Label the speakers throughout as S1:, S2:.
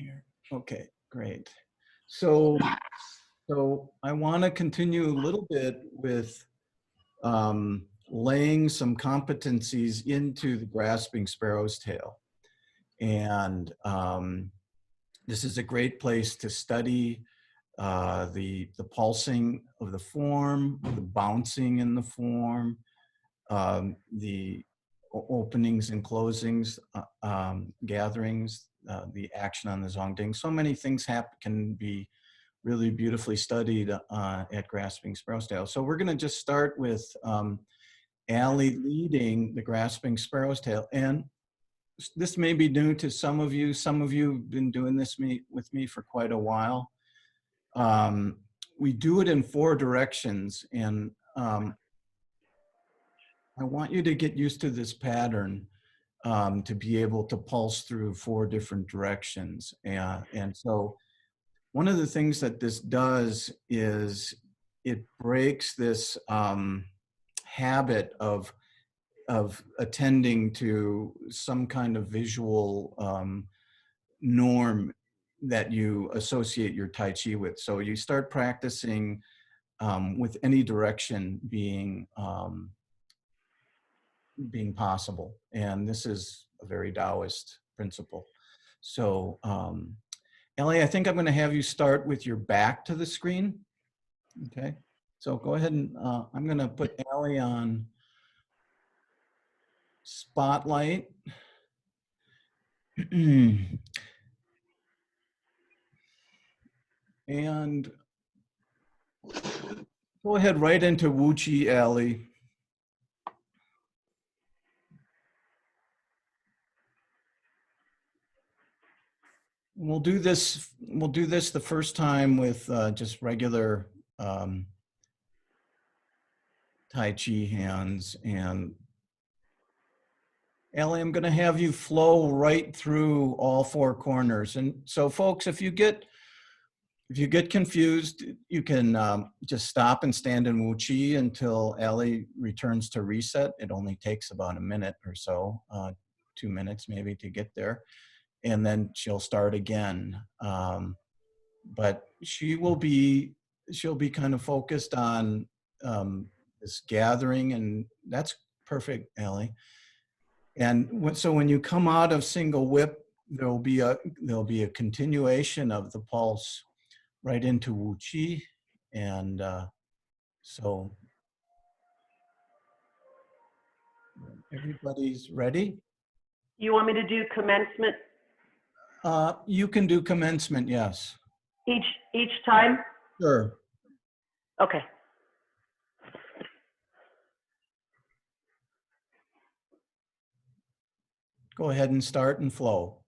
S1: here. Okay, great. So, I want to continue a little bit with laying some competencies into the grasping sparrow's tail. And this is a great place to study the pulsing of the form, the bouncing in the form, the openings and closings, gatherings, the action on the zongding. So many things can be really beautifully studied at Grasping Sparrow's Tail. So we're going to just start with Allie leading the Grasping Sparrow's Tail. And this may be new to some of you. Some of you have been doing this with me for quite a while. We do it in 4 directions, and I want you to get used to this pattern to be able to pulse through 4 different directions. And so one of the things that this does is it breaks this habit of attending to some kind of visual norm that you associate your Tai Chi with. So you start practicing with any direction being possible. And this is a very Taoist principle. So Ellie, I think I'm going to have you start with your back to the screen. Okay. So go ahead and I'm going to put Ellie on spotlight. And go ahead right into Wu Chi, Ellie. We'll do this the first time with just regular Tai Chi hands. And Ellie, I'm going to have you flow right through all 4 corners. And so folks, if you get confused, you can just stop and stand in Wu Chi until Ellie returns to reset. It only takes about a minute or so, 2 minutes maybe to get there. And then she'll start again. But she'll be kind of focused on this gathering, and that's perfect, Ellie. And so when you come out of single whip, there'll be a continuation of the pulse right into Wu Chi. And so everybody's ready?
S2: You want me to do commencement
S1: You can do commencement, yes.
S2: each time?
S1: Sure.
S2: Okay.
S1: Go ahead and start and flow.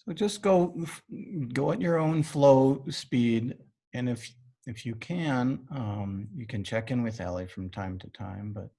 S1: So just go at your own flow speed, and if you can check in with Ellie from time to time. But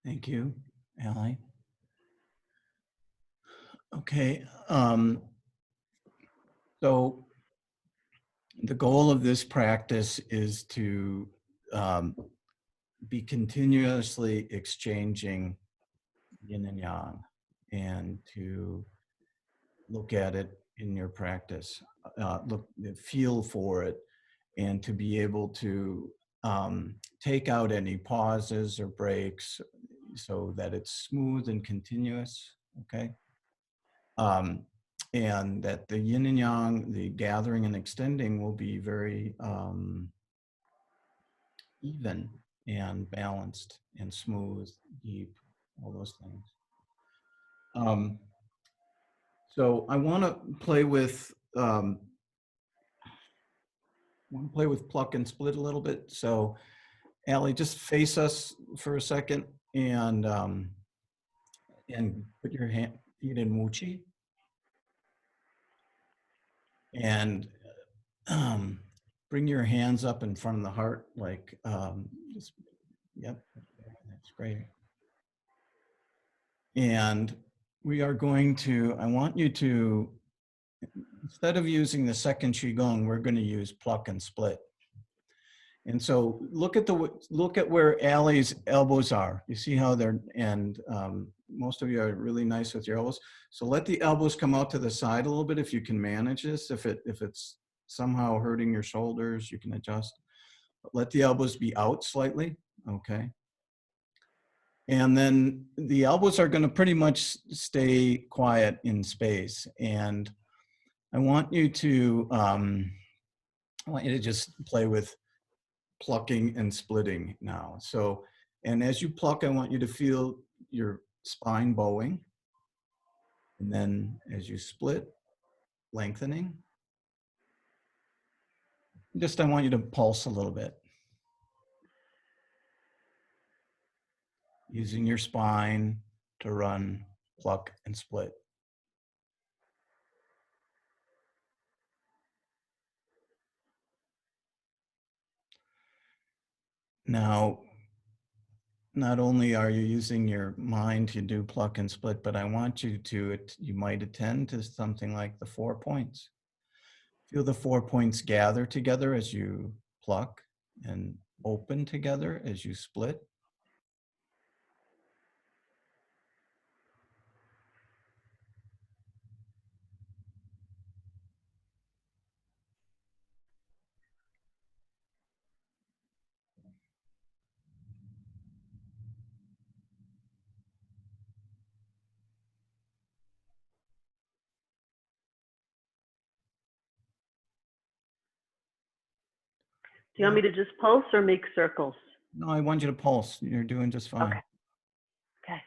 S1: Thank you, Allie. Okay. So the goal of this practice is to um, be continuously exchanging yin and yang, and to look at it in your practice, feel for it, and to be able to take out any pauses or breaks so that it's smooth and continuous, okay? And that the yin and yang, the gathering and extending, will be very even and balanced and smooth, deep, all those things. So I want to play with pluck and split a little bit. So Allie, just face us for a second and put your feet in Wuchi, and bring your hands up in front of the heart, like just, yep, that's great. And we are going to, I want you to, instead of using the second Qigong, we're going to use pluck and split. And so look at where Allie's elbows are. You see how they're, and most of you are really nice with your elbows. So let the elbows come out to the side a little bit if you can manage this. If it's somehow hurting your shoulders, you can adjust. But let the elbows be out slightly, okay? And then the elbows are going to pretty much stay quiet in space. And I want you to just play with plucking and splitting now. So, and as you pluck, I want you to feel your spine bowing. And then as you split, lengthening. Just, I want you to pulse a little bit. Using your spine to run, pluck, and split. Now, not only are you using your mind to do pluck and split, but I want you to, you might attend to something like the 4 points. Feel the 4 points gather together as you pluck and open together as you split.
S2: Do you want me to just pulse or make circles?
S1: No, I want you to pulse. You're doing just fine.
S2: Okay. Okay.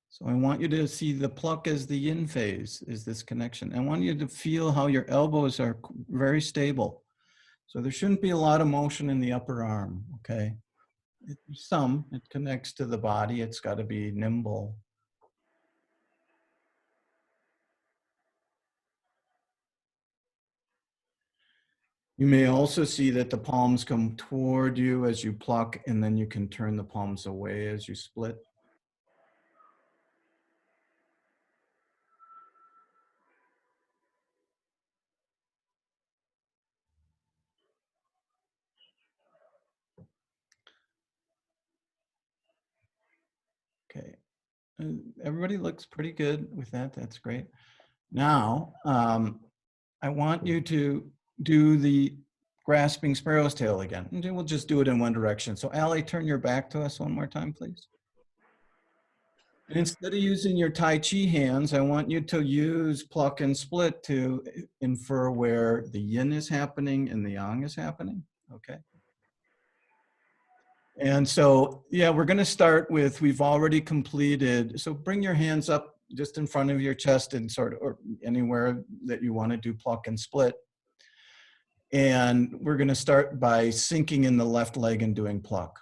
S1: So I want you to see the pluck as the yin phase, is this connection. I want you to feel how your elbows are very stable. So there shouldn't be a lot of motion in the upper arm, okay? It connects to the body. It's got to be nimble. You may also see that the palms come toward you as you pluck, and then you can turn the palms away as you split. Okay, everybody looks pretty good with that. That's great. Now, I want you to do the grasping sparrow's tail again. And we'll just do it in one direction. So Allie, turn your back to us one more time, please. And instead of using your Tai Chi hands, I want you to use pluck and split to infer where the yin is happening and the yang is happening, okay? And so, yeah, we're gonna start with, we've already completed, so bring your hands up just in front of your chest and sort of, or anywhere that you wanna do pluck and split. And we're gonna start by sinking in the left leg and doing pluck.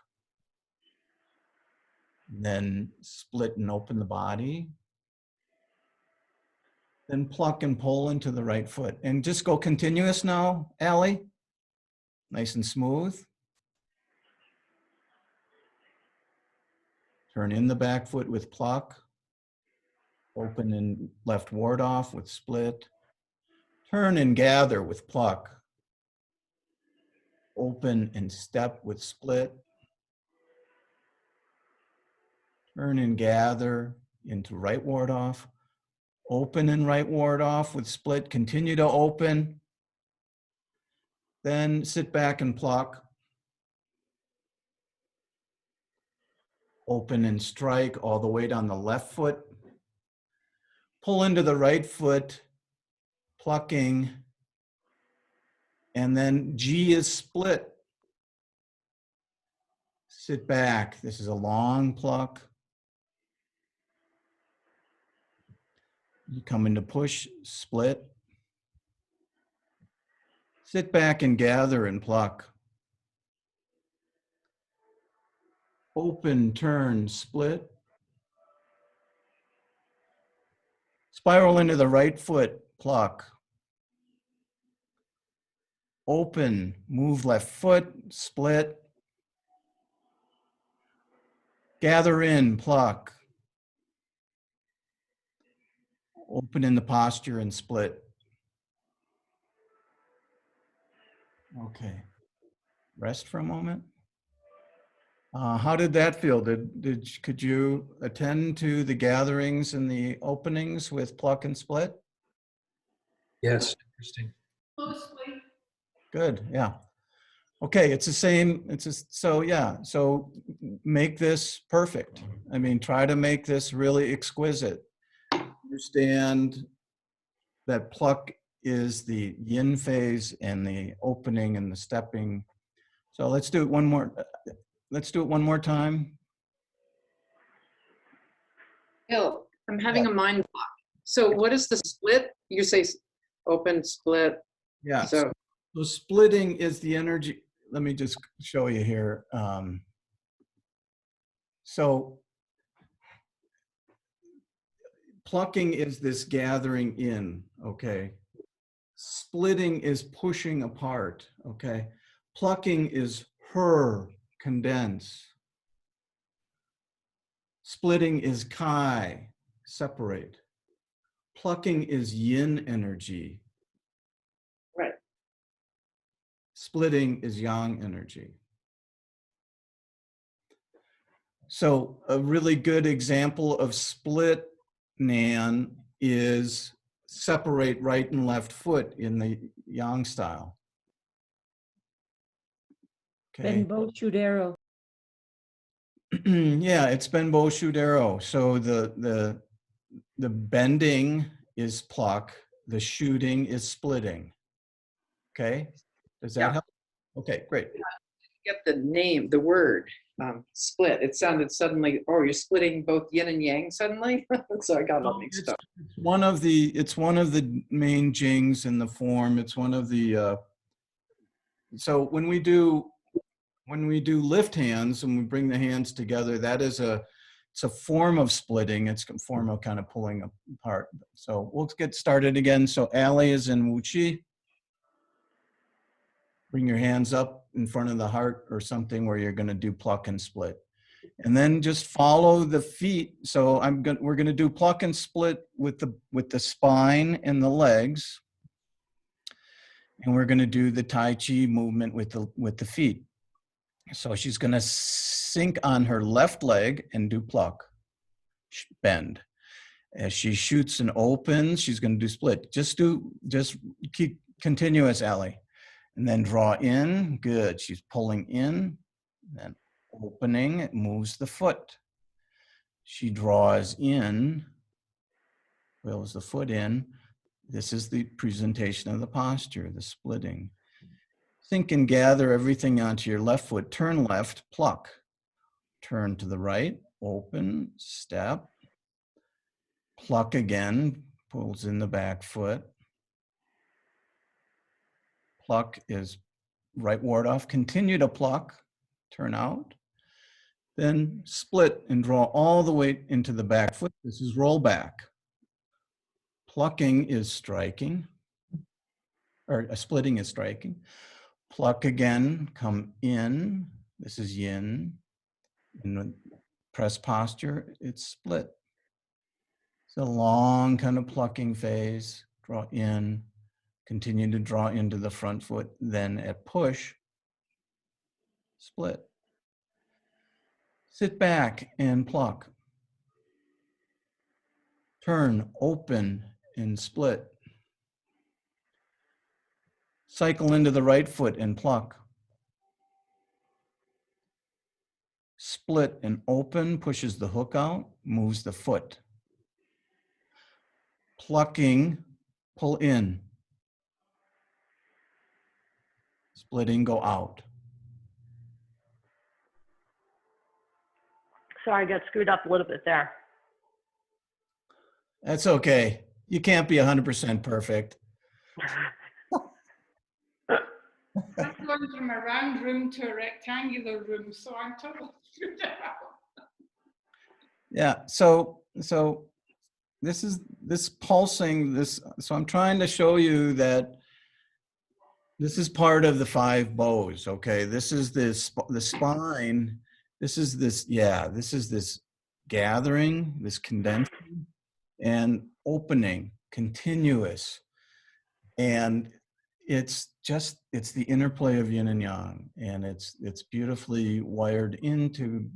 S1: And then split and open the body. Then pluck and pull into the right foot. And just go continuous now, Allie. nice and smooth. Turn in the back foot with pluck. Open and left ward off with split. Turn and gather with pluck. Open and step with split. Turn and gather into right ward off. Open and right ward off with split. Continue to open. Then sit back and pluck. Open and strike all the way down the left foot. Pull into the right foot, plucking. And then G is split. Sit back. This is a long pluck. You come into push, split. Sit back and gather and pluck. Open, turn, split. Spiral into the right foot, pluck. Open, move left foot, split. Gather in, pluck. Open in the posture and split. Okay. Rest for a moment. How did that feel? Could you attend to the gatherings and the openings with pluck and split?
S3: Yes, interesting.
S4: Mostly.
S1: Good, yeah. Okay, it's the same, so yeah, so make this perfect. I mean, try to make this really exquisite. Understand that pluck is the yin phase and the opening and the stepping. So let's do it one more. Let's do it one more time.
S4: Bill, I'm having a mind block. So what is the split? You say open, split.
S1: Yeah,
S4: So
S1: so splitting is the energy. Let me just show you here. So plucking is this gathering in, okay? Splitting is pushing apart, okay? Plucking is her, condense. Splitting is kai, separate. Plucking is yin energy.
S4: right.
S1: Splitting is yang energy. So a really good example of split, Nan, is separate right and left foot in the yang style. Okay.
S5: Benbow shoot arrow.
S1: Yeah, it's Benbow shoot arrow. So the bending is pluck, the shooting is splitting. Okay, does that
S4: Yeah.
S1: help? Okay, great.
S4: Get the name, the word, split. It sounded suddenly, oh, you're splitting both yin and yang suddenly? So I got all mixed up.
S1: It's one of the main jings in the form. It's one of the so when we do lift hands and we bring the hands together, that is it's a form of splitting. It's a form of kind of pulling apart. So we'll get started again. So Ali is in Wuchi. Bring your hands up in front of the heart or something where you're going to do pluck and split. And then just follow the feet. So we're going to do pluck and split with the spine and the legs. And we're going to do the Tai Chi movement with the feet. So she's going to sink on her left leg and do pluck, bend. As she shoots and opens, she's going to do split. Just keep continuous, Ali. And then draw in, good. She's pulling in, then opening, it moves the foot. She draws in, wheels the foot in. This is the presentation of the posture, the splitting. Sink and gather everything onto your left foot. Turn left, pluck. Turn to the right, open, step. Pluck again, pulls in the back foot. Pluck is right ward off. Continue to pluck, turn out. Then split and draw all the way into the back foot. This is roll back. Plucking is striking, or splitting is striking. Pluck again, come in. This is yin. In the press posture, it's split. It's a long kind of plucking phase. Draw in, continue to draw into the front foot. Then at push, split. Sit back and pluck. Turn, open, and split. Cycle into the right foot and pluck. Split and open, pushes the hook out, moves the foot. Plucking, pull in. Splitting, go out.
S2: Sorry, I got screwed up a little bit there.
S1: That's okay. You can't be 100% perfect.
S5: I've gone from a round room to a rectangular room, so I'm totally screwed up.
S1: Yeah, so this pulsing, so I'm trying to show you that this is part of the 5 bows, okay? This is the spine, this is this gathering, this condensing and opening, continuous. And it's the interplay of yin and yang, and it's beautifully wired into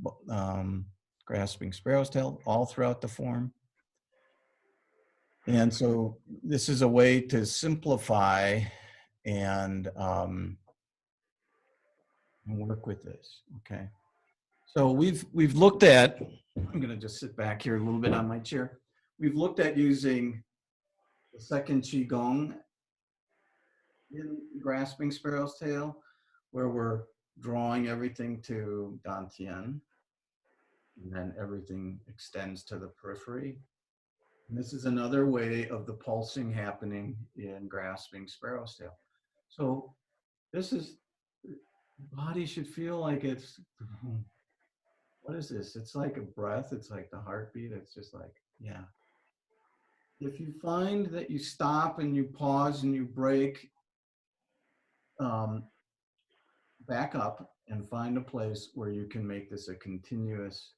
S1: grasping sparrow's tail all throughout the form. And so this is a way to simplify and work with this. Okay. So we've looked at, I'm going to just sit back here a little bit on my chair. We've looked at using the second Qigong in grasping sparrow's tail, where we're drawing everything to Dantian, and then everything extends to the periphery. And this is another way of the pulsing happening in grasping sparrow's tail. So this is, the body should feel like it's, what is this? It's like a breath. It's like the heartbeat. It's just like, yeah. If you find that you stop and you pause and you break, back up and find a place where you can make this a continuous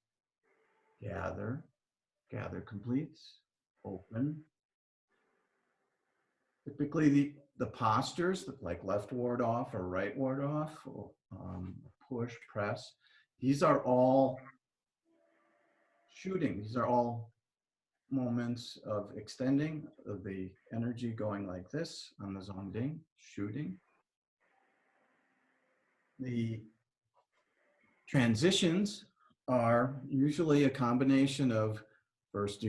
S1: gather completes, open. Typically the postures like left ward off or right ward off, push, press, these are all shooting. These are all moments of extending of the energy going like this on the Zongding, shooting. The transitions are usually a combination of first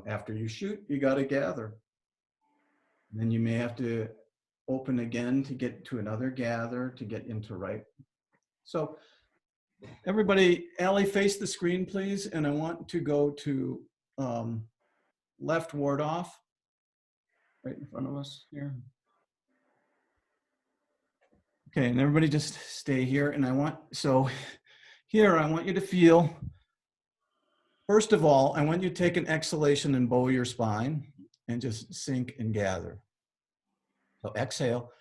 S1: after you shoot, you got to gather. Then you may have to open again to get to another gather to get into right. So everybody, Allie, face the screen, please. And I want to go to left ward off right in front of us here. Okay, and everybody just stay here. And I want you to feel, first of all, I want you to take an exhalation and bow your spine and just sink and gather. So exhale.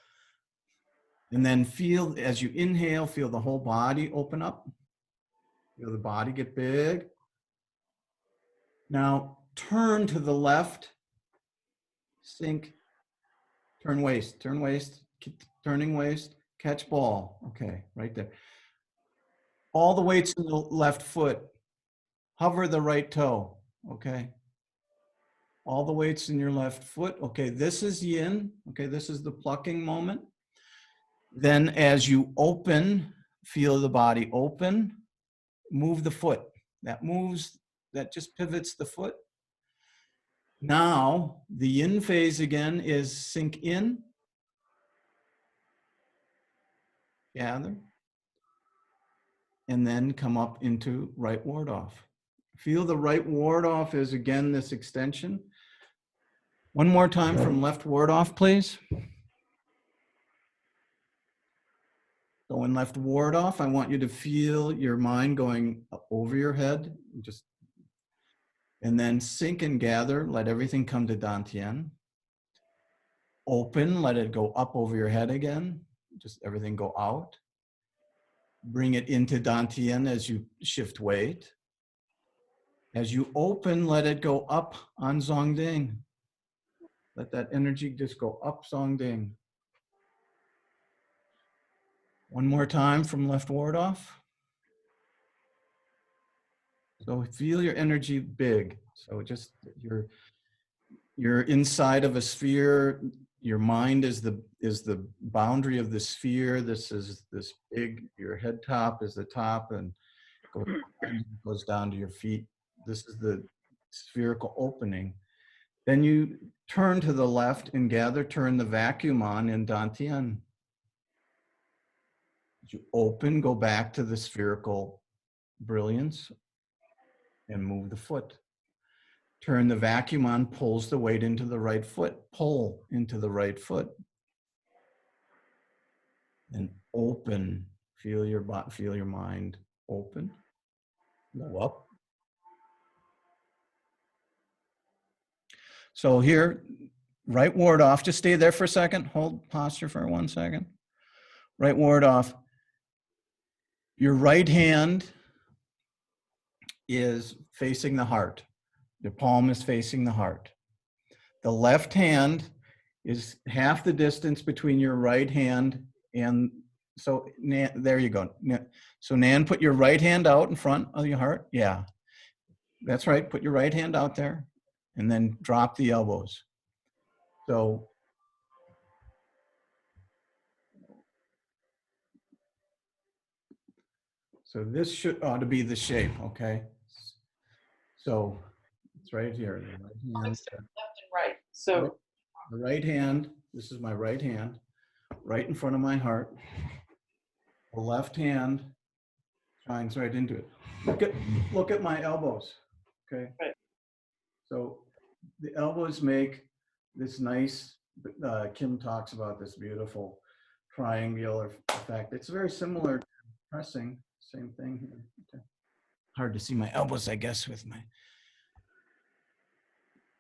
S1: And then feel, as you inhale, feel the whole body open up. Feel the body get big. Now turn to the left, sink, turn waist, keep turning waist, catch ball. Okay, right there. All the weights in the left foot. Hover the right toe, okay? All the weights in your left foot. Okay, this is yin. Okay, this is the plucking moment. Then as you open, feel the body open, move the foot. That moves, that just pivots the foot. Now, the yin phase again is sink in, gather, and then come up into right ward off. Feel the right ward off is again this extension. One more time from left ward off, please. So in left ward off, I want you to feel your mind going over your head, and then sink and gather, let everything come to Dantian. Open, let it go up over your head again. just everything go out. Bring it into Dantian as you shift weight. As you open, let it go up on Zongding. Let that energy just go up Zongding. One more time from left ward off. So feel your energy big. So just you're inside of a sphere. Your mind is the boundary of the sphere. This is this big, your head top is the top and goes down to your feet. This is the spherical opening. Then you turn to the left and turn the vacuum on in Dantian. You open, go back to the spherical brilliance and move the foot. Turn the vacuum on, pulls the weight into the right foot. Pull into the right foot. And open. Feel your mind open. Go up. So here, right ward off. Just stay there for a second. Hold posture for 1 second. Right ward off. Your right hand is facing the heart. Your palm is facing the heart. The left hand is half the distance between your right hand and, so there you go. So Nan, put your right hand out in front of your heart. Yeah, that's right. Put your right hand out there and then drop the elbows. So this ought to be the shape, okay? So it's right here. The right hand,
S4: Left and right. So
S1: the right hand, this is my right hand, right in front of my heart. The left hand shines right into it. Look at my elbows, okay?
S4: Right.
S1: So the elbows make this nice, Kim talks about this beautiful triangular effect. It's very similar to pressing, same thing here. Okay. Hard to see my elbows, I guess, with my.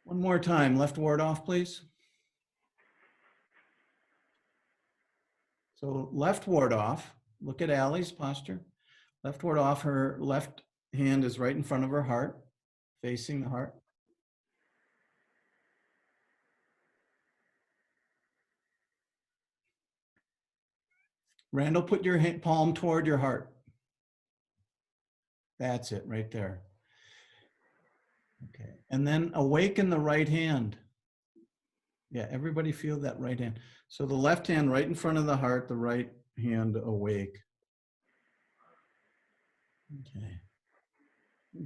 S1: One more time, left ward off, please. So left ward off, look at Allie's posture. Left ward off, her left hand is right in front of her heart, facing the heart. Randall, put your palm toward your heart. That's it, right there. Okay, and then awaken the right hand. Yeah, everybody feel that right hand. So the left hand right in front of the heart, the right hand awake. Okay.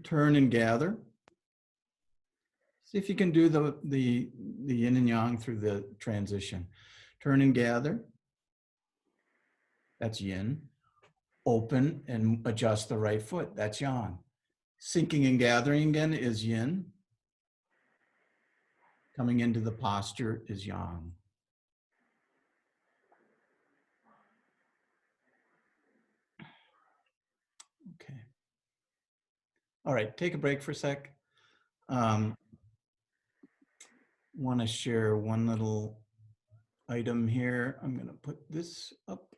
S1: Turn and gather. See if you can do the yin and yang through the transition. Turn and gather. That's yin. Open and adjust the right foot. That's yang. Sinking and gathering again is yin. Coming into the posture is yang. Okay. All right, take a break for a sec. Want to share one little item here. I'm going to put this up.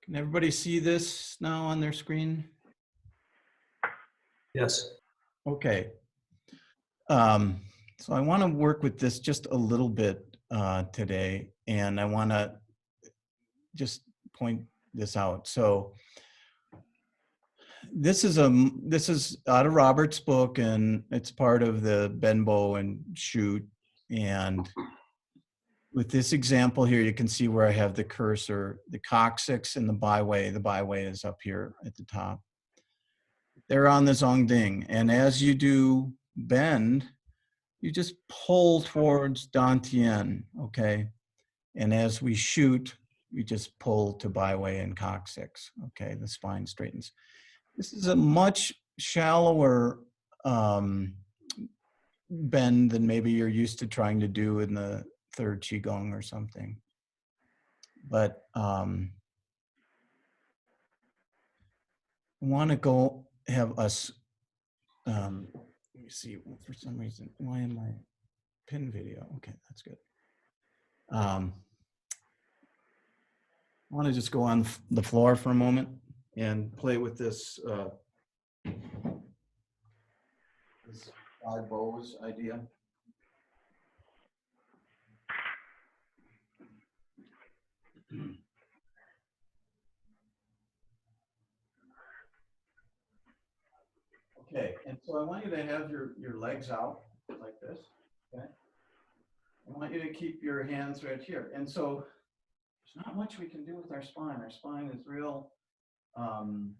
S1: Can everybody see this now on their screen?
S3: Yes.
S1: Okay. So I want to work with this just a little bit today, and I want to just point this out. So this is out of Robert's book, and it's part of the bend, bow, and shoot. And with this example here, you can see where I have the cursor, the coccyx and the byway. The byway is up here at the top. They're on the Zongding. And as you do bend, you just pull towards Dantian, okay? And as we shoot, we just pull to byway and coccyx, okay? The spine straightens. This is a much shallower bend than maybe you're used to trying to do in the third Qigong or something. But I want to go have us, let me see, for some reason, why am I pin video? Okay, that's good. want to just go on the floor for a moment and play with this, this 5 bows idea. Okay, and so I want you to have your legs out like this, okay? I want you to keep your hands right here. And so there's not much we can do with our spine. Our spine is real, can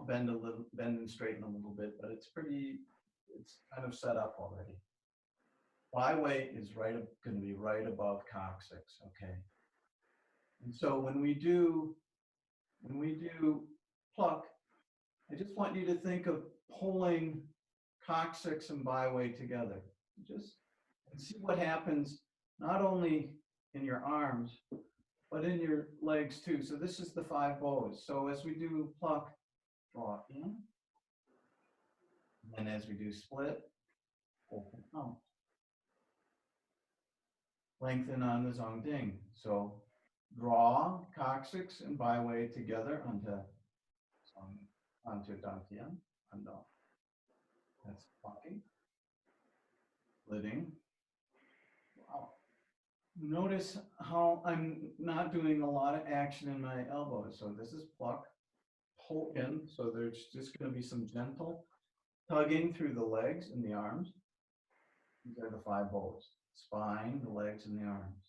S1: bend a little, bend and straighten a little bit, but it's kind of set up already. Flyweight is going to be right above coccyx, okay? And so when we do pluck, I just want you to think of pulling coccyx and byweight together. Just and see what happens, not only in your arms, but in your legs too. So this is the 5 bows. So as we do pluck, draw in. And as we do split, open out. Lengthen on the zongding. So draw coccyx and byweight together onto dantian. And that's plucking. Splitting. Wow. Notice how I'm not doing a lot of action in my elbows. So this is pluck, pull in. So there's just going to be some gentle tugging through the legs and the arms. These are the 5 bows. Spine, the legs, and the arms.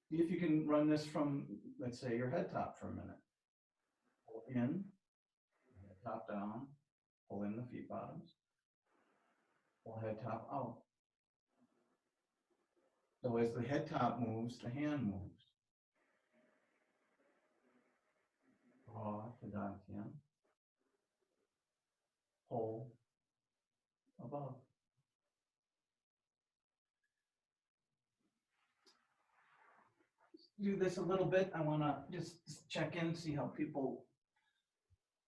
S1: See if you can run this from, let's say, your head top for a minute. Pull in, head top down, pull in the feet bottoms, pull head top out. So as the head top moves, the hand moves. Draw to dantian. Pull above. Do this a little bit. I want to just check in, see how people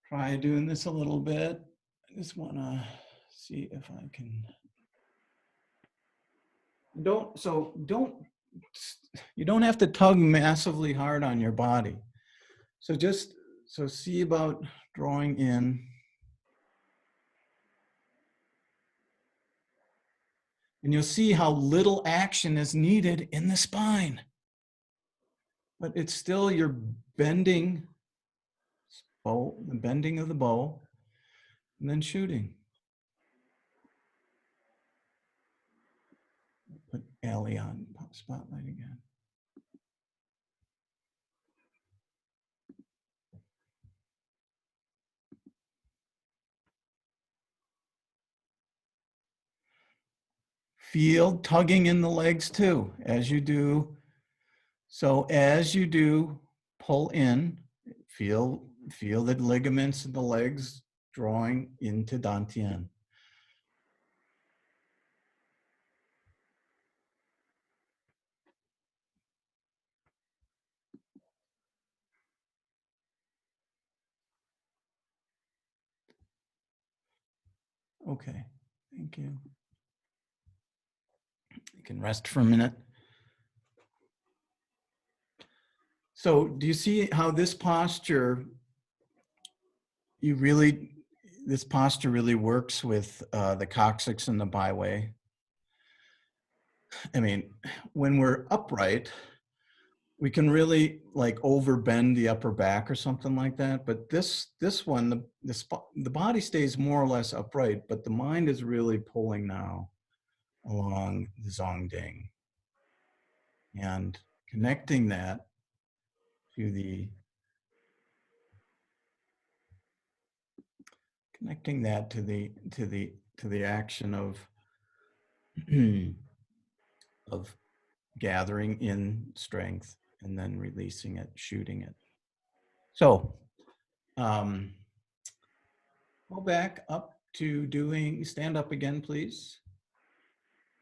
S1: try doing this a little bit. I just want to see if I can. You don't have to tug massively hard on your body. So see about drawing in. And you'll see how little action is needed in the spine. But it's still your bending bow, the bending of the bow, and then shooting. Put Allie on spotlight again. Feel tugging in the legs too, as you do. So as you do pull in, feel the ligaments in the legs drawing into dantian. Okay, thank you. You can rest for a minute. So do you see how this posture, this posture really works with the coccyx and the byway? I mean, when we're upright, we can really like overbend the upper back or something like that. But this one, the body stays more or less upright, but the mind is really pulling now along the zongding and connecting that to the action of of gathering in strength and then releasing it, shooting it. So go back up to stand up again, please.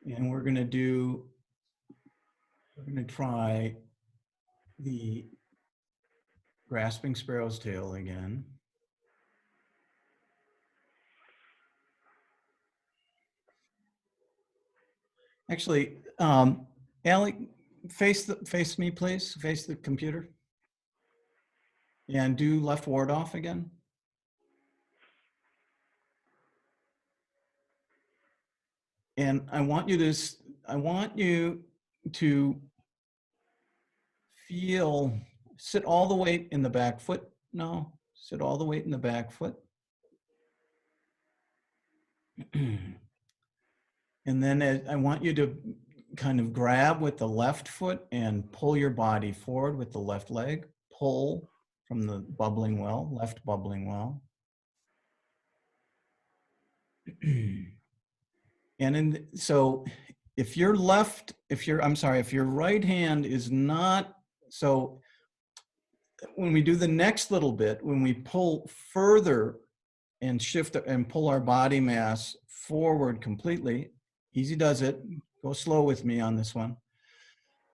S1: And we're gonna try the grasping sparrow's tail again. Actually, Allie, face me, please. Face the computer. And do left ward off again. And I want you to feel, sit all the weight in the back foot now. Sit all the weight in the back foot. And then I want you to kind of grab with the left foot and pull your body forward with the left leg. Pull from the bubbling well, left bubbling well. So if your right hand is not, so when we do the next little bit, when we pull further and shift and pull our body mass forward completely, easy does it. Go slow with me on this one.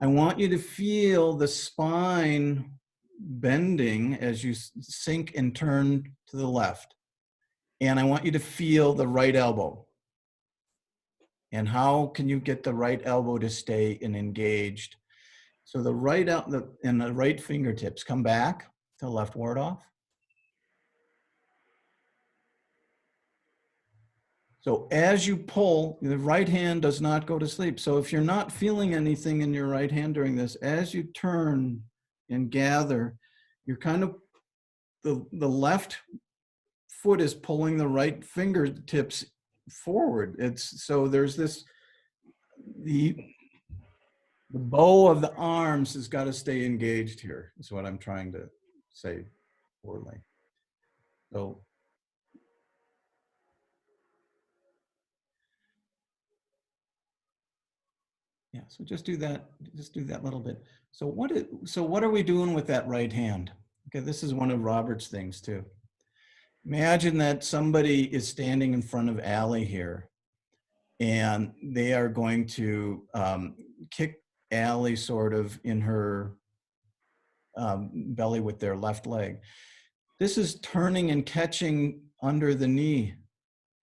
S1: I want you to feel the spine bending as you sink and turn to the left. And I want you to feel the right elbow. And how can you get the right elbow to stay engaged? So the right and the right fingertips come back to left ward off. So as you pull, the right hand does not go to sleep. So if you're not feeling anything in your right hand during this, as you turn and gather, you're kind of, the left foot is pulling the right fingertips forward. So there's this, the bow of the arms has got to stay engaged here, is what I'm trying to say poorly. So yeah, so just do that little bit. So what are we doing with that right hand? Okay, this is one of Robert's things too. Imagine that somebody is standing in front of Allie here, and they are going to kick Allie sort of in her belly with their left leg. This is turning and catching under the knee.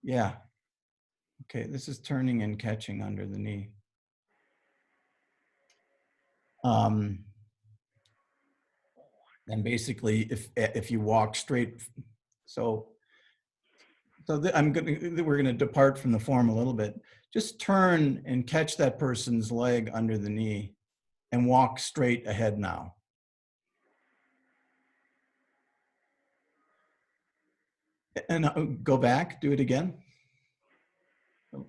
S1: Yeah. Okay, this is turning and catching under the knee. And basically, if you walk straight, we're gonna depart from the form a little bit. Just turn and catch that person's leg under the knee and walk straight ahead now. And go back, do it again.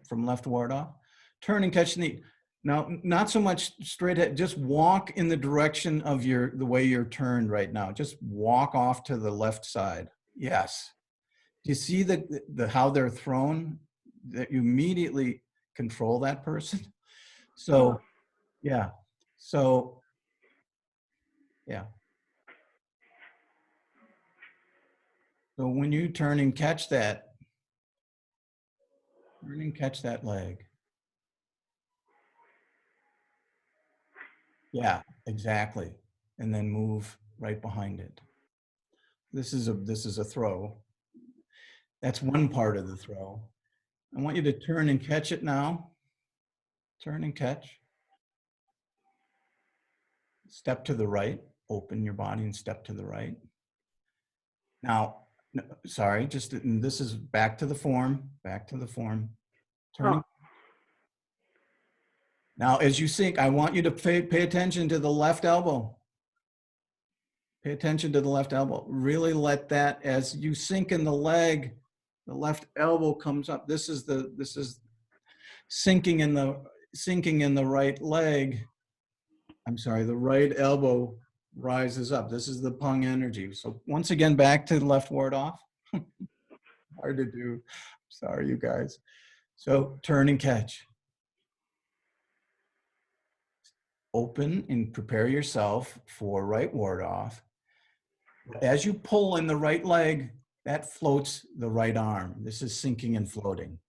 S1: From left ward off. Turn and catch the knee. Now, not so much straight ahead, just walk in the direction of the way you're turned right now. Just walk off to the left side. Yes. Do you see how they're thrown? That you immediately control that person? So, yeah. So, yeah. So when you turn and catch that leg. Yeah, exactly. And then move right behind it. This is a throw. That's one part of the throw. I want you to turn and catch it now. Turn and catch. Step to the right. Open your body and step to the right. Now, sorry, this is back to the form. Back to the form. Turning.
S2: Oh.
S1: Now, as you sink, I want you to pay attention to the left elbow. Pay attention to the left elbow. Really let that, as you sink in the leg, the left elbow comes up. This is sinking in the right leg. I'm sorry, the right elbow rises up. This is the pung energy. So once again, back to the left ward off. Hard to do. Sorry, you guys. So turn and catch. Open and prepare yourself for right ward off. As you pull in the right leg, that floats the right arm. This is sinking and floating.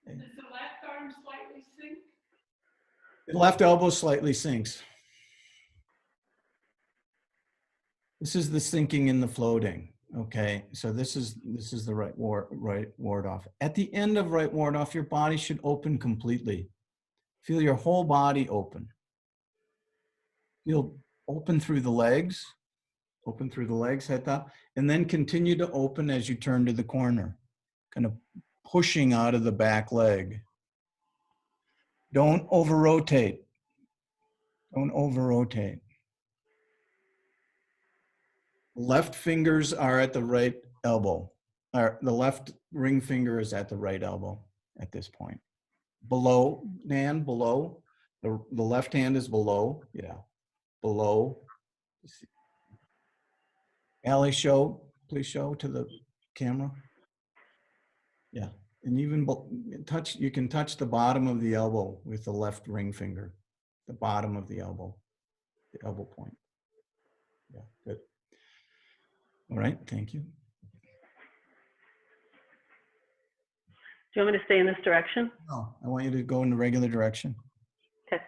S5: Does the left arm slightly sink?
S1: The left elbow slightly sinks. This is the sinking and the floating. Okay, so this is the right ward off. At the end of right ward off, your body should open completely. Feel your whole body open. Feel open through the legs, head top, and then continue to open as you turn to the corner, kind of pushing out of the back leg. Don't over rotate. Don't over rotate. Left fingers are at the right elbow. Or the left ring finger is at the right elbow at this point. Below, hand below. The left hand is below. Yeah, below. Allie, please show to the camera. Yeah, and even touch. You can touch the bottom of the elbow with the left ring finger. The bottom of the elbow point. Yeah, good. All right, thank you.
S2: Do you want me to stay in this direction?
S1: No, I want you to go in the regular direction.
S2: Okay.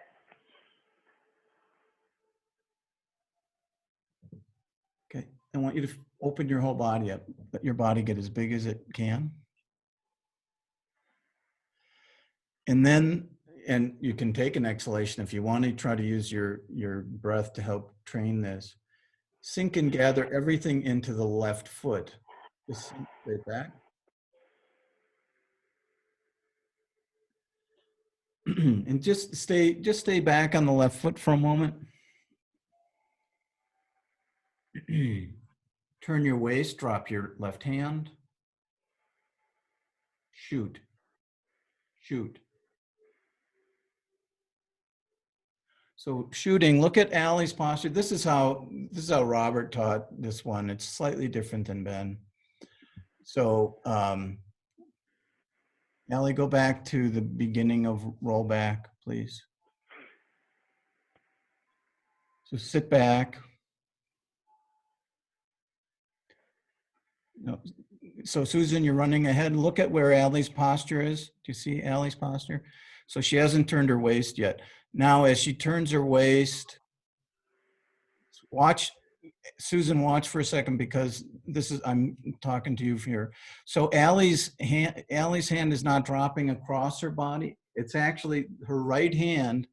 S1: Okay, I want you to open your whole body up. Let your body get as big as it can. And then, and you can take an exhalation if you want to try to use your breath to help train this. Sink and gather everything into the left foot. Just sink right back. And just stay back on the left foot for a moment. Turn your waist, drop your left hand. Shoot. So shooting, look at Allie's posture. This is how Robert taught this one. It's slightly different than Ben. So Allie, go back to the beginning of rollback, please. So sit back. No. So Susan, you're running ahead. Look at where Allie's posture is. Do you see Allie's posture? So she hasn't turned her waist yet. Now, as she turns her waist, watch, Susan, watch for a second because I'm talking to you here. So Allie's hand is not dropping across her body. It's actually her right hand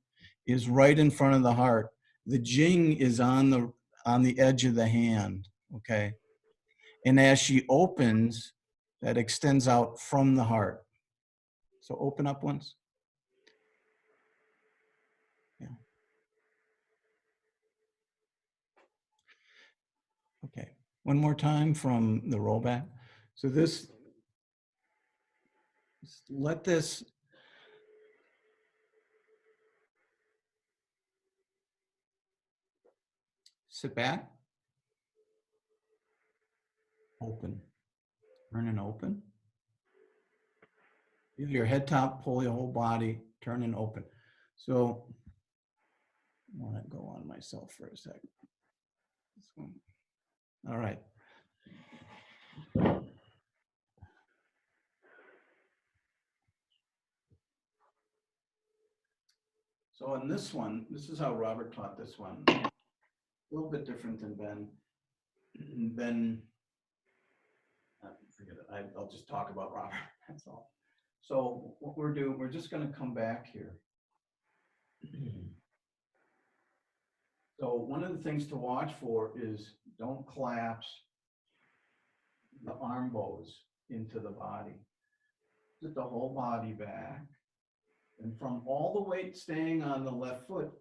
S1: is right in front of the heart. The jing is on the edge of the hand, okay? And as she opens, that extends out from the heart. So open up once. Yeah. Okay. One more time from the rollback. So let this sit back. Open. Turn and open. Use your head top, pull your whole body, turn and open. So I want to go on myself for a second. This one. All right. So in this one, this is how Robert taught this one. A little bit different than Ben. Ben, forget it. I'll just talk about Robert. That's all. So what we're doing, we're just going to come back here. So one of the things to watch for is don't collapse the arm bows into the body. Get the whole body back. And from all the weight staying on the left foot,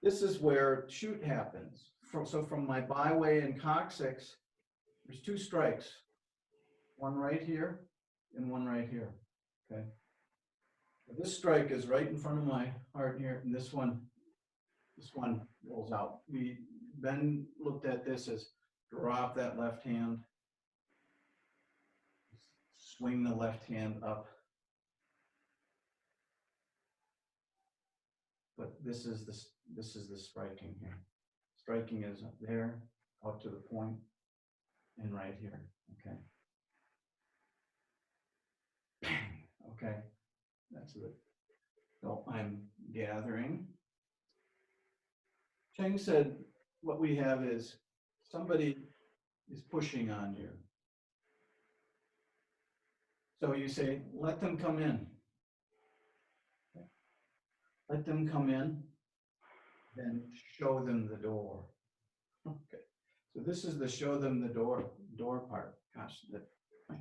S1: this is where shoot happens. So from my byway and coccyx, there's two strikes. One right here and one right here, okay? This strike is right in front of my heart here, and this one rolls out. Ben looked at this as drop that left hand, swing the left hand up. But this is the striking here. Striking is up there, up to the point, and right here. Okay. Okay, that's it. So I'm gathering. Cheng said what we have is somebody is pushing on you. So you say, let them come in. Let them come in, then show them the door. Okay. So this is the show them the door part. Gosh, that I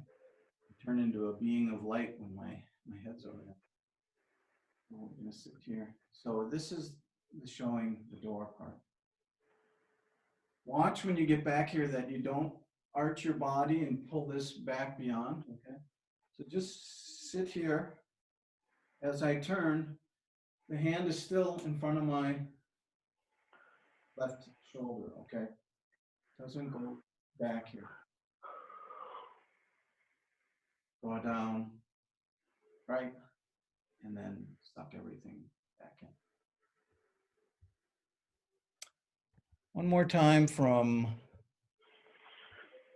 S1: turn into a being of light when my head's over there. I'm gonna sit here. So this is the showing the door part. Watch when you get back here that you don't arch your body and pull this back beyond, okay? So just sit here. As I turn, the hand is still in front of my left shoulder, okay? Doesn't go back here. Draw down, right? And then suck everything back in. One more time from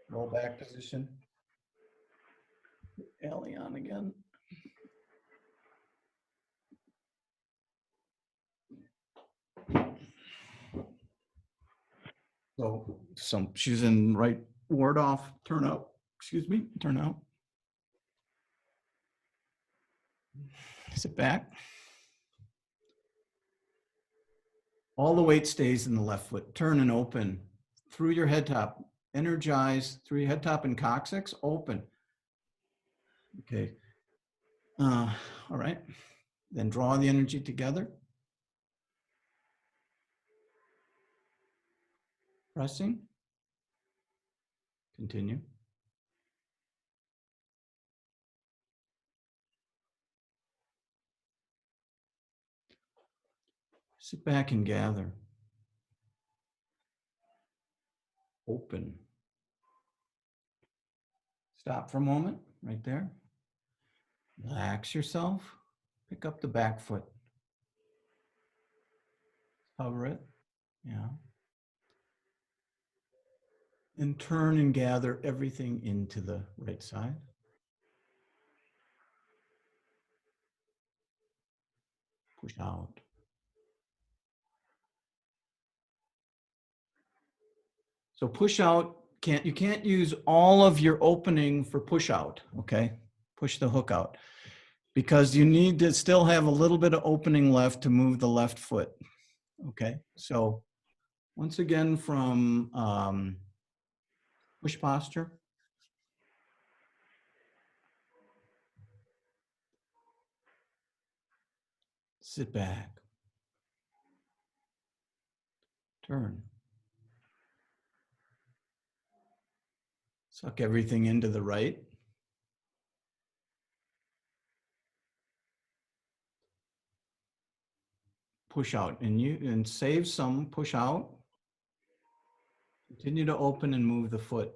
S1: roll back position. Ellie on again. So she's in right ward off, turn out, excuse me, turn out. Sit back. All the weight stays in the left foot. Turn and open through your head top. Energize through your head top and coccyx. Open. Okay. All right. Then draw the energy together. Pressing. Continue. Sit back and gather. Open. Stop for a moment, right there. Relax yourself. Pick up the back foot. Hover it. Yeah. And turn and gather everything into the right side. Push out. So push out, you can't use all of your opening for push out, okay? Push the hook out. Because you need to still have a little bit of opening left to move the left foot, okay? So once again from push posture. Sit back. Turn. Suck everything into the right. Push out and save some, push out. Continue to open and move the foot.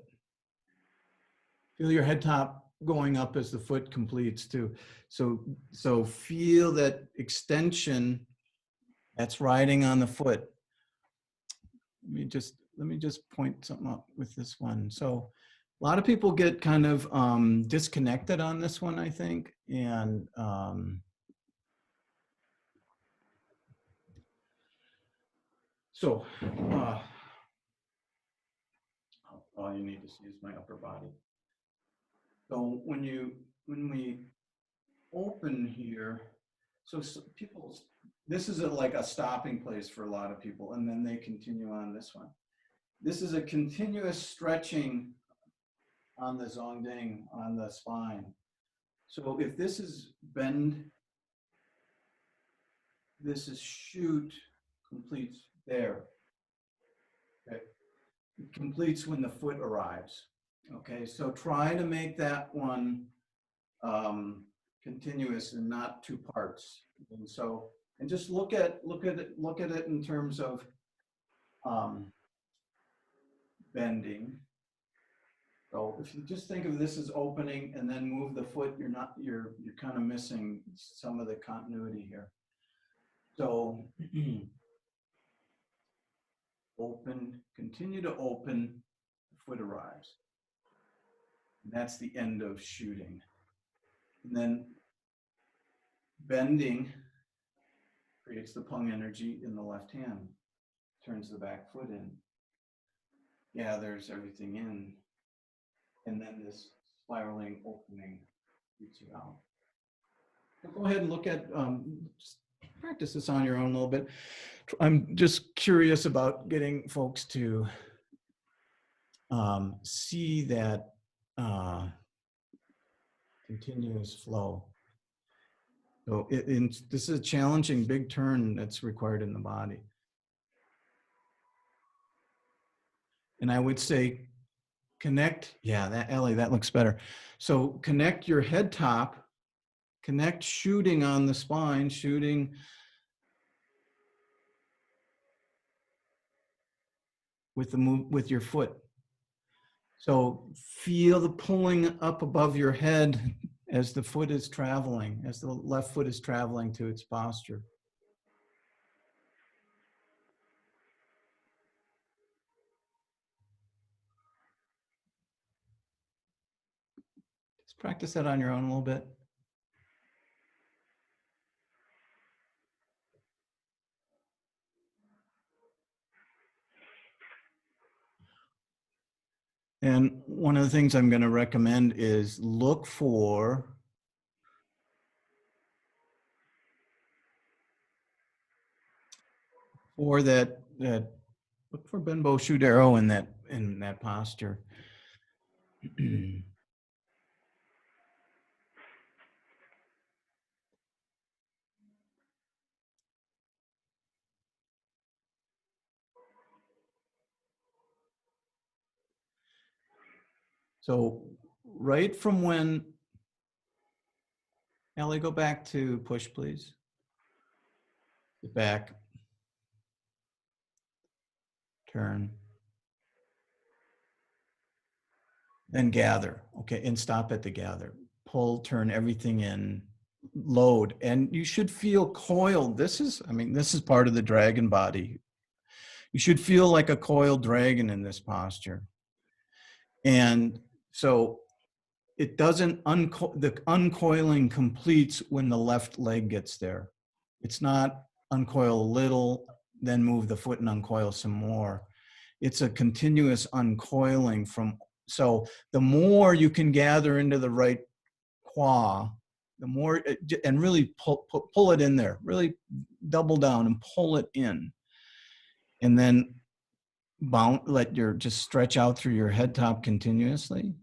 S1: Feel your head top going up as the foot completes too. So feel that extension that's riding on the foot. Let me just point something up with this one. So a lot of people get kind of disconnected on this one, I think. And all you need to see is my upper body. So when we open here, so people, this is like a stopping place for a lot of people, and then they continue on this one. This is a continuous stretching on the zongding, on the spine. So if this is bend, this is shoot, completes there. Okay. It completes when the foot arrives. Okay, so try to make that one continuous and not two parts. And so, and just look at it in terms of bending. So if you just think of this as opening and then move the foot, you're kind of missing some of the continuity here. So open, continue to open, the foot arrives. And that's the end of shooting. And then bending creates the pung energy in the left hand, turns the back foot in. gathers everything in. And then this spiraling opening shoots you out. So go ahead and look at, just practice this on your own a little bit. I'm just curious about getting folks to see that continuous flow. So this is a challenging big turn that's required in the body. And I would say connect, yeah, that Ellie, that looks better. So connect your head top, connect shooting on the spine, shooting with the move with your foot. So feel the pulling up above your head as the foot is traveling, as the left foot is traveling to its posture. Just practice that on your own a little bit. And one of the things I'm going to recommend is look for look for Benbow shoot arrow in that posture. So right from when, Ellie, go back to push, please. Get back. Turn. Then gather. Okay, and stop at the gather. Pull, turn everything in, load. And you should feel coiled. This is part of the dragon body. You should feel like a coiled dragon in this posture. And so it doesn't, the uncoiling completes when the left leg gets there. It's not uncoil a little, then move the foot and uncoil some more. It's a continuous uncoiling from, so the more you can gather into the right quad, the more, and really pull it in there, really double down and pull it in. And then just stretch out through your head top continuously.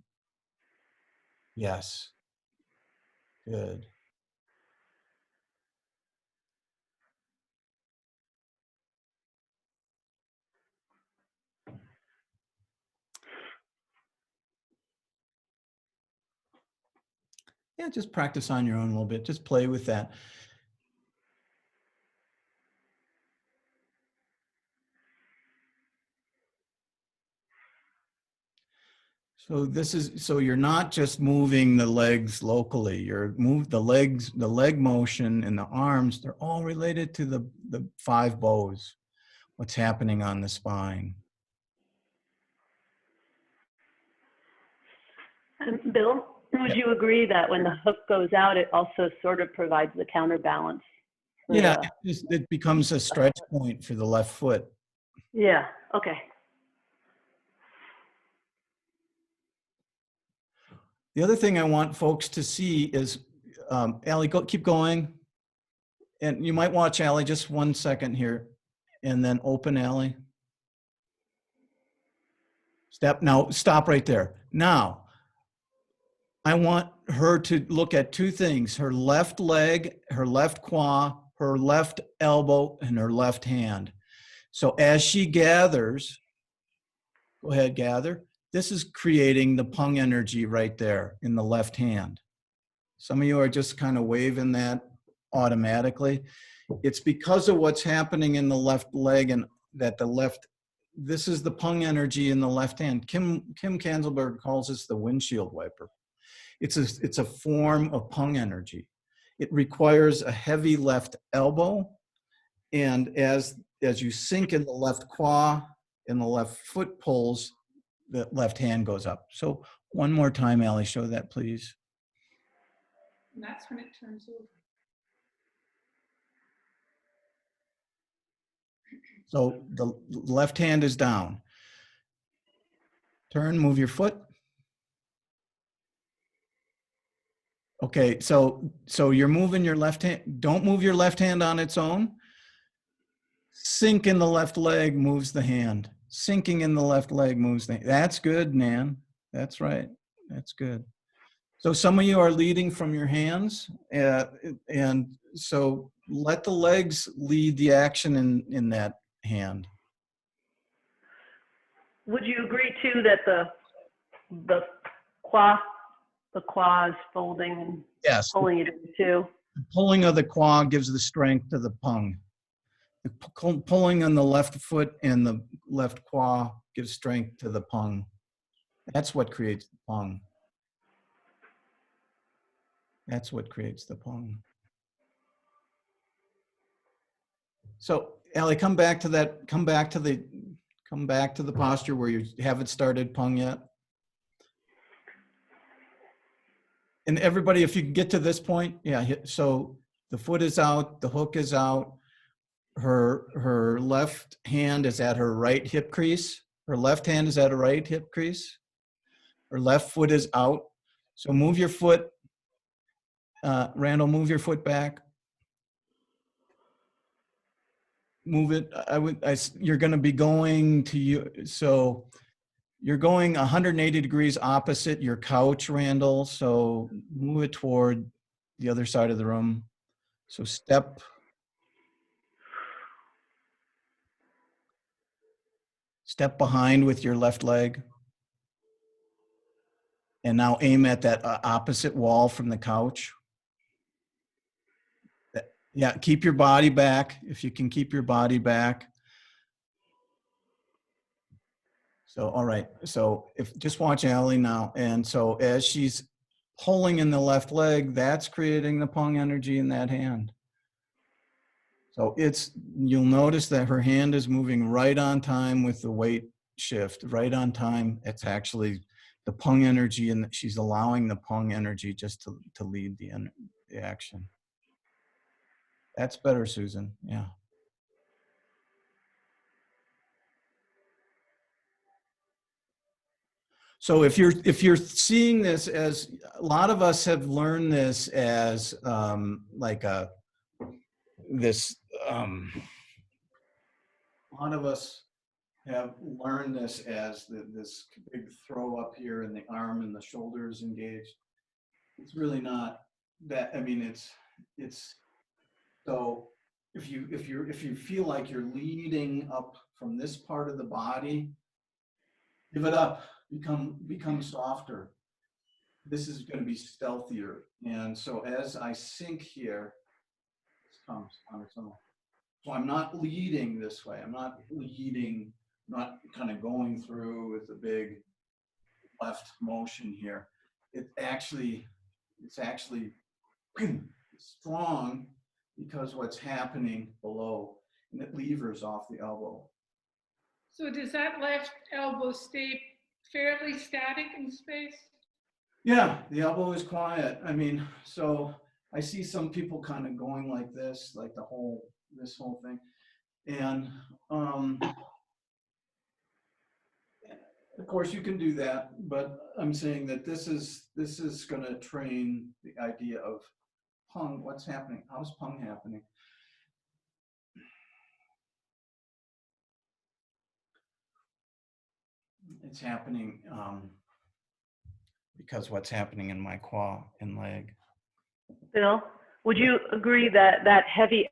S1: Yes. Good. Yeah, just practice on your own a little bit. Just play with that. So you're not just moving the legs locally. You're the leg motion and the arms, they're all related to the 5 bows, what's happening on the spine.
S2: Bill, would
S1: Yeah.
S2: you agree that when the hook goes out, it also sort of provides the counterbalance? for
S1: Yeah,
S2: the-
S1: it becomes a stretch point for the left foot.
S2: Yeah, okay.
S1: The other thing I want folks to see is, Allie, keep going. And you might watch Allie just 1 second here, and then open Allie. Stop right there. Now, I want her to look at 2 things: her left leg, her left quad, her left elbow, and her left hand. So as she gathers, go ahead, gather. This is creating the pung energy right there in the left hand. Some of you are just kind of waving that automatically. It's because of what's happening in the left leg, and that this is the pung energy in the left hand. Kim Kanzelberg calls this the windshield wiper. It's a form of pung energy. It requires a heavy left elbow, and as you sink in the left quad and the left foot pulls, the left hand goes up. So one more time, Allie, show that, please.
S5: And that's when it turns over.
S1: So the left hand is down. Turn, move your foot. Okay, so you're moving your left hand. Don't move your left hand on its own. Sink in the left leg moves the hand. Sinking in the left leg moves the hand. That's good, Nan. That's right. That's good. So some of you are leading from your hands, and so let the legs lead the action in that hand.
S2: Would you agree too that the qua is folding and
S1: Yes.
S2: pulling it in too?
S1: The pulling of the qua gives the strength to the pung. The pulling on the left foot and the left qua gives strength to the pung. That's what creates the pung. That's what creates the pung. So, Allie, come back to that. Come back to the posture where you haven't started pung yet. And everybody, if you get to this point, yeah. So the foot is out, the hook is out. Her left hand is at her right hip crease. Her left hand is at her right hip crease. Her left foot is out. So move your foot. Randall, move your foot back. Move it. You're going to be going to you. So you're going 180 degrees opposite your couch, Randall. So move it toward the other side of the room. So step. Step behind with your left leg. And now aim at that opposite wall from the couch. Yeah, keep your body back. If you can keep your body back. So, all right. So just watch Allie now. And so as she's pulling in the left leg, that's creating the pung energy in that hand. So you'll notice that her hand is moving right on time with the weight shift, right on time. It's actually the pung energy, and she's allowing the pung energy just to lead the action. That's better, Susan. Yeah. So if you're seeing this as, a lot of us have learned this as like a lot of us have learned this as this big throw up here and the arm and the shoulders engaged. It's really not that. I mean, it's so if you feel like you're leading up from this part of the body, give it up. Become softer. This is going to be stealthier. And so as I sink here, this comes on its own. So I'm not leading this way. I'm not leading, not kind of going through with a big left motion here. It's actually strong because what's happening below, and it levers off the elbow.
S5: So does that left elbow stay fairly static in space?
S1: Yeah, the elbow is quiet. I mean, so I see some people kind of going like this, like this whole thing. And of course you can do that, but I'm saying that this is going to train the idea of pung. What's happening? How's pung happening? It's happening because what's happening in my qua and leg.
S2: Bill, would you agree that that heavy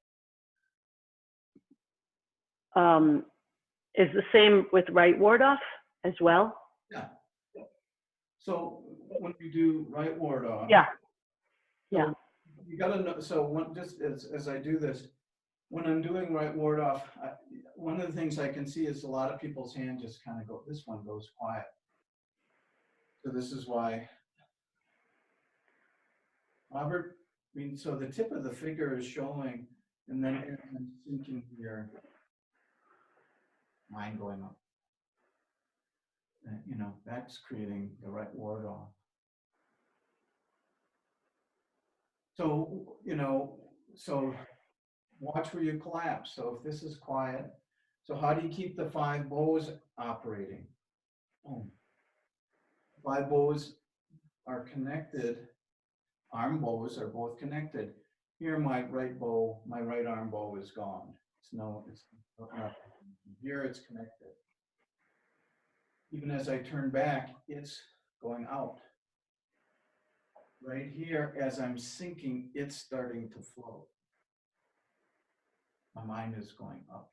S2: is the same with right ward off as well?
S1: Yeah. So when you do right ward off.
S2: Yeah.
S1: So
S2: Yeah.
S1: you got to know. So just as I do this, when I'm doing right ward off, one of the things I can see is a lot of people's hand just kind of go. This one goes quiet. So this is why. Robert, I mean, so the tip of the finger is showing, and then I'm sinking here. Mine going up. You know, that's creating the right ward off. So, you know, so watch where you collapse. So if this is quiet, so how do you keep the 5 bows operating? Boom, 5 bows are connected. Arm bows are both connected. Here, my right arm bow is gone. It's not. Here, it's connected. Even as I turn back, it's going out. Right here, as I'm sinking, it's starting to float. My mind is going up.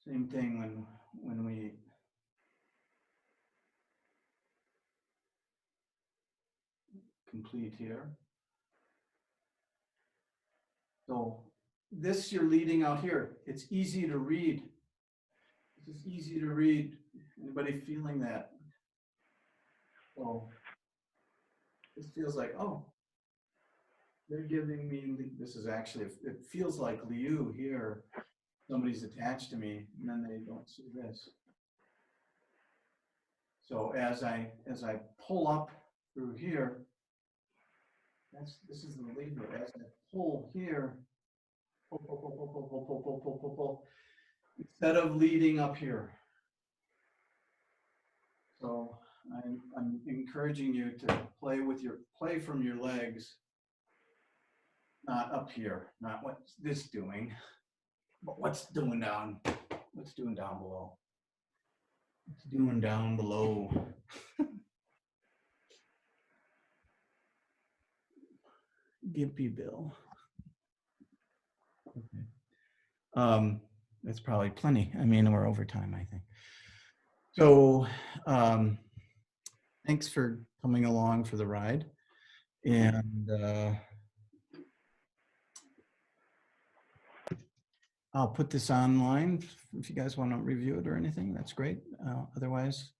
S1: Same thing when we complete here. So this you're leading out here. It's easy to read. This is easy to read. Anybody feeling that? So this feels like, oh, they're giving me, this is actually, it feels like Liu here. Somebody's attached to me, and then they don't see this. So as I pull up through here, this is the lever. As I pull here, pull, instead of leading up here. So I'm encouraging you to play from your legs, not up here, not what's this doing, but what's doing down below. What's doing down below. Gimpy Bill. Okay. That's probably plenty. I mean, we're over time, I think. So thanks for coming along for the ride. And I'll put this online if you guys want to review it or anything. That's great. Otherwise,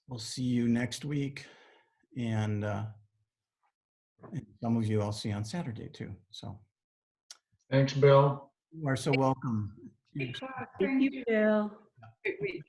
S1: we'll see you next week. And some of you I'll see on Saturday too. So
S3: Thanks, Bill.
S1: you are so welcome.
S5: Thank you.
S2: Bill.
S4: Great week.